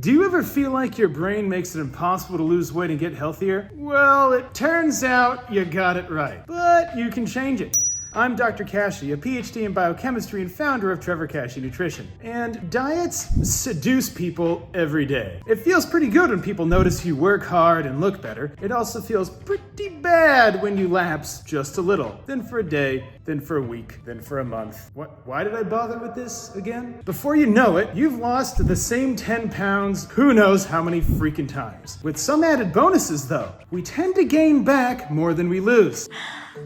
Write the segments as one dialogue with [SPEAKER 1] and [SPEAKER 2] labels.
[SPEAKER 1] Do you ever feel like your brain makes it impossible to lose weight and get healthier? Well, it turns out you got it right, but you can change it. I'm Dr. Kashey, a PhD in biochemistry and founder of Trevor Kashey Nutrition. And diets seduce people every day. It feels pretty good when people notice you work hard and look better. It also feels pretty bad when you lapse just a little. Then for a day, then for a week, then for a month. Why did I bother with this again? Before you know it, you've lost the same 10 pounds who knows how many freaking times. With some added bonuses though, we tend to gain back more than we lose.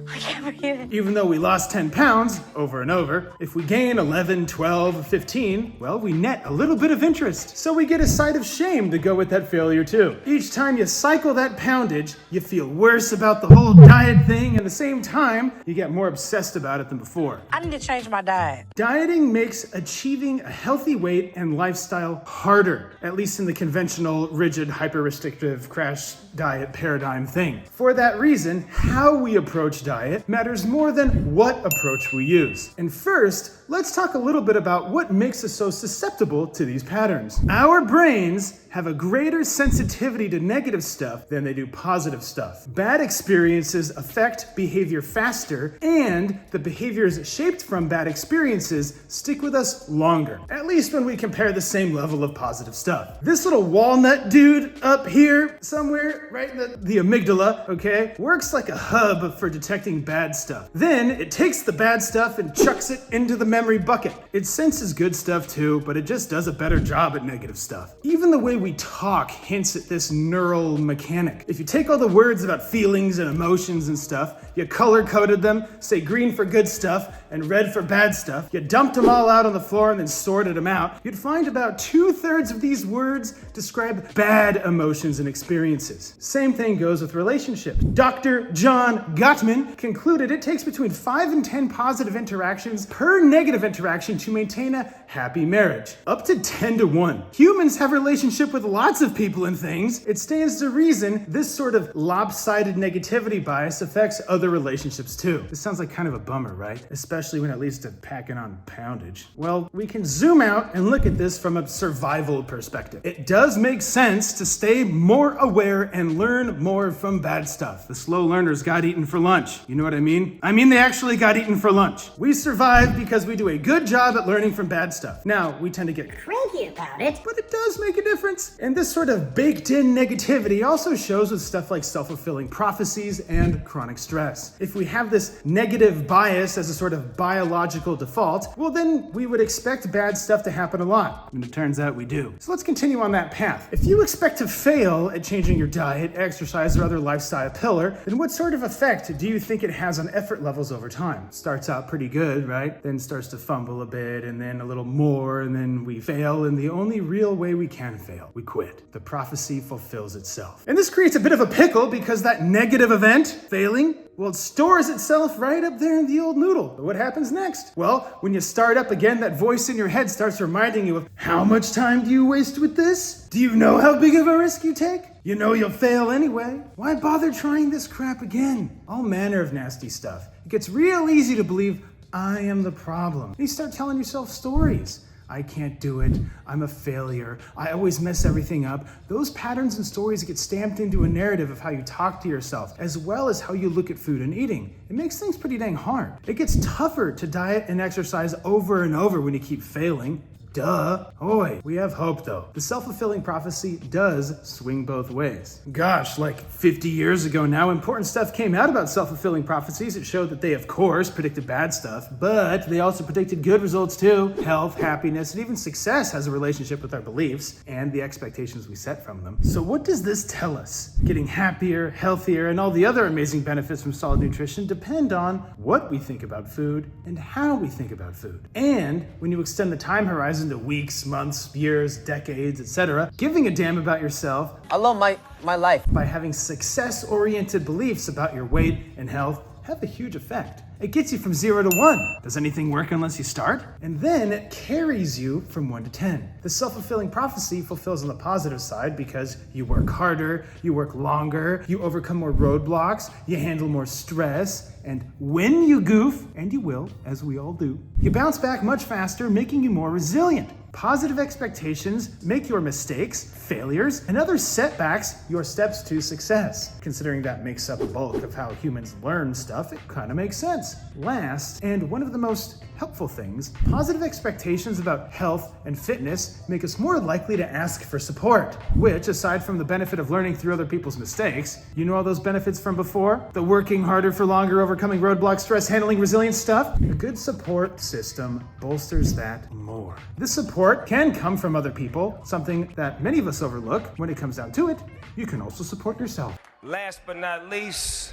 [SPEAKER 2] I can't breathe.
[SPEAKER 1] Even though we lost 10 pounds over and over, if we gain 11, 12, 15, well, we net a little bit of interest. So we get a side of shame to go with that failure too. Each time you cycle that poundage, you feel worse about the whole diet thing, and at the same time, you get more obsessed about it than before.
[SPEAKER 2] I need to change my diet.
[SPEAKER 1] Dieting makes achieving a healthy weight and lifestyle harder, at least in the conventional, rigid, hyper-restrictive crash diet paradigm thing. For that reason, how we approach diet matters more than what approach we use. And first, let's talk a little bit about what makes us so susceptible to these patterns. Our brains have a greater sensitivity to negative stuff than they do positive stuff. Bad experiences affect behavior faster, and the behaviors shaped from bad experiences stick with us longer, at least when we compare the same level of positive stuff. This little walnut dude up here, somewhere, right in the amygdala, okay, works like a hub for detecting bad stuff. Then it takes the bad stuff and chucks it into the memory bucket. It senses good stuff too, but it just does a better job at negative stuff. Even the way we talk hints at this neural mechanic. If you take all the words about feelings and emotions and stuff, you color-coded them, say green for good stuff and red for bad stuff, you dumped them all out on the floor and then sorted them out, you'd find about 2/3 of these words describe bad emotions and experiences. Same thing goes with relationships. Dr. John Gottman concluded it takes between 5 and 10 positive interactions per negative interaction to maintain a happy marriage. Up to 10 to 1. Humans have a relationship with lots of people and things. It stands to reason this sort of lopsided negativity bias affects other relationships too. This sounds like kind of a bummer, right? Especially when it leads to packing on poundage. Well, we can zoom out and look at this from a survival perspective. It does make sense to stay more aware and learn more from bad stuff. The slow learners got eaten for lunch. You know what I mean? They actually got eaten for lunch. We survive because we do a good job at learning from bad stuff. Now, we tend to get
[SPEAKER 2] Cranky about it.
[SPEAKER 1] but it does make a difference. And this sort of baked-in negativity also shows with stuff like self-fulfilling prophecies and chronic stress. If we have this negative bias as a sort of biological default, well then we would expect bad stuff to happen a lot. And it turns out we do. So let's continue on that path. If you expect to fail at changing your diet, exercise, or other lifestyle pillar, then what sort of effect do you think it has on effort levels over time? Starts out pretty good, right? Then starts to fumble a bit, and then a little more, and then we fail, and the only real way we can fail, we quit. The prophecy fulfills itself. And this creates a bit of a pickle because that negative event, failing, well, it stores itself right up there in the old noodle. But what happens next? Well, when you start up again, that voice in your head starts reminding you of how much time do you waste with this? Do you know how big of a risk you take? You know you'll fail anyway. Why bother trying this crap again? All manner of nasty stuff. It gets real easy to believe I am the problem. And you start telling yourself stories. I can't do it. I'm a failure. I always mess everything up. Those patterns and stories get stamped into a narrative of how you talk to yourself, as well as how you look at food and eating. It makes things pretty dang hard. It gets tougher to diet and exercise over and over when you keep failing. Duh. Oi, we have hope though. The self-fulfilling prophecy does swing both ways. Gosh, like 50 years ago now, important stuff came out about self-fulfilling prophecies. It showed that they, of course, predicted bad stuff, but they also predicted good results too. Health, happiness, and even success has a relationship with our beliefs and the expectations we set from them. So what does this tell us? Getting happier, healthier, and all the other amazing benefits from solid nutrition depend on what we think about food and how we think about food. And when you extend the time horizon to weeks, months, years, decades, etc., giving a damn about yourself,
[SPEAKER 3] I love my life.
[SPEAKER 1] by having success-oriented beliefs about your weight and health have a huge effect. It gets you from 0 to 1. Does anything work unless you start? And then it carries you from 1 to 10. The self-fulfilling prophecy fulfills on the positive side because you work harder, you work longer, you overcome more roadblocks, you handle more stress, and when you goof, and you will, as we all do, you bounce back much faster, making you more resilient. Positive expectations make your mistakes, failures, and other setbacks your steps to success. Considering that makes up a bulk of how humans learn stuff, it kind of makes sense. Last, and one of the most helpful things, positive expectations about health and fitness make us more likely to ask for support, which, aside from the benefit of learning through other people's mistakes, you know all those benefits from before? The working harder for longer, overcoming roadblocks, stress handling, resilience stuff? A good support system bolsters that more. This support can come from other people, something that many of us overlook. When it comes down to it, you can also support yourself.
[SPEAKER 3] Last but not least,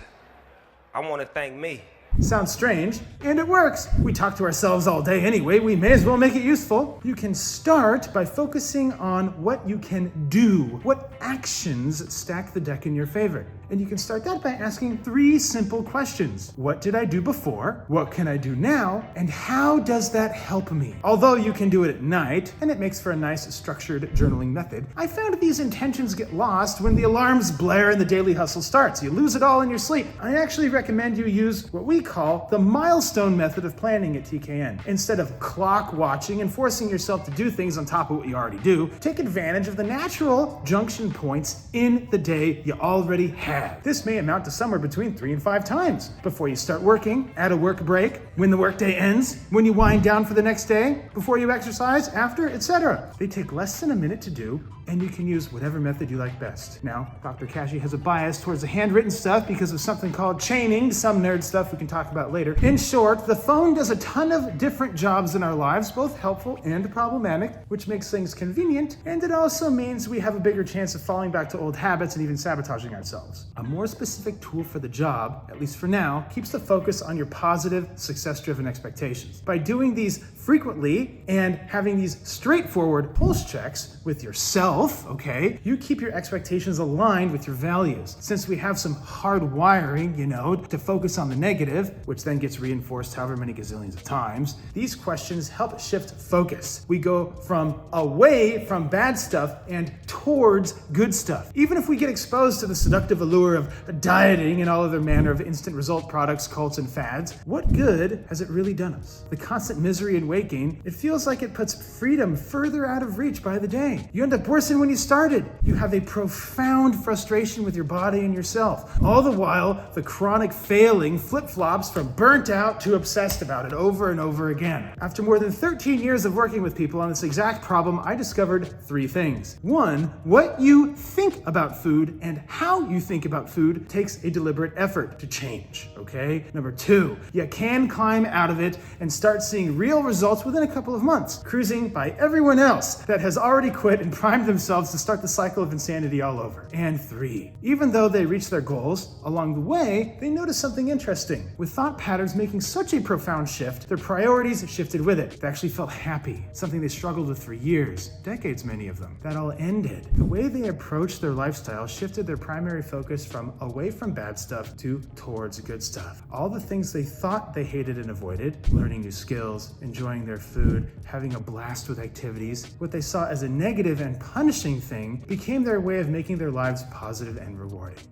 [SPEAKER 3] I want to thank me.
[SPEAKER 1] Sounds strange, and it works. We talk to ourselves all day anyway, we may as well make it useful. You can start by focusing on what you can do, what actions stack the deck in your favor. And you can start that by asking 3 simple questions. What did I do before? What can I do now? And how does that help me? Although you can do it at night, and it makes for a nice structured journaling method, I found these intentions get lost when the alarms blare and the daily hustle starts. You lose it all in your sleep. I actually recommend you use what we call the milestone method of planning at TKN. Instead of clock watching and forcing yourself to do things on top of what you already do, take advantage of the natural junction points in the day you already have. This may amount to somewhere between 3 and 5 times. Before you start working, at a work break, when the workday ends, when you wind down for the next day, before you exercise, after, etc. They take less than a minute to do, and you can use whatever method you like best. Now, Dr. Kashey has a bias towards the handwritten stuff because of something called chaining, some nerd stuff we can talk about later. In short, the phone does a ton of different jobs in our lives, both helpful and problematic, which makes things convenient, and it also means we have a bigger chance of falling back to old habits and even sabotaging ourselves. A more specific tool for the job, at least for now, keeps the focus on your positive, success-driven expectations. By doing these frequently and having these straightforward pulse checks with yourself, okay, you keep your expectations aligned with your values. Since we have some hard wiring, to focus on the negative, which then gets reinforced however many gazillions of times, these questions help shift focus. We go from away from bad stuff and towards good stuff. Even if we get exposed to the seductive allure of dieting and all other manner of instant result products, cults, and fads, what good has it really done us? The constant misery and weight gain, it feels like it puts freedom further out of reach by the day. You end up worse than when you started. You have a profound frustration with your body and yourself. All the while, the chronic failing flip-flops from burnt out to obsessed about it over and over again. After more than 13 years of working with people on this exact problem, I discovered 3 things. 1, what you think about food and how you think about food takes a deliberate effort to change, okay? Number 2, you can climb out of it and start seeing real results within a couple of months, cruising by everyone else that has already quit and primed themselves to start the cycle of insanity all over. And 3, even though they reach their goals, along the way, they notice something interesting. With thought patterns making such a profound shift, their priorities shifted with it. They actually felt happy, something they struggled with for years, decades, many of them. That all ended. The way they approached their lifestyle shifted their primary focus from away from bad stuff to towards good stuff. All the things they thought they hated and avoided, learning new skills, enjoying their food, having a blast with activities, what they saw as a negative and punishing thing became their way of making their lives positive and rewarding.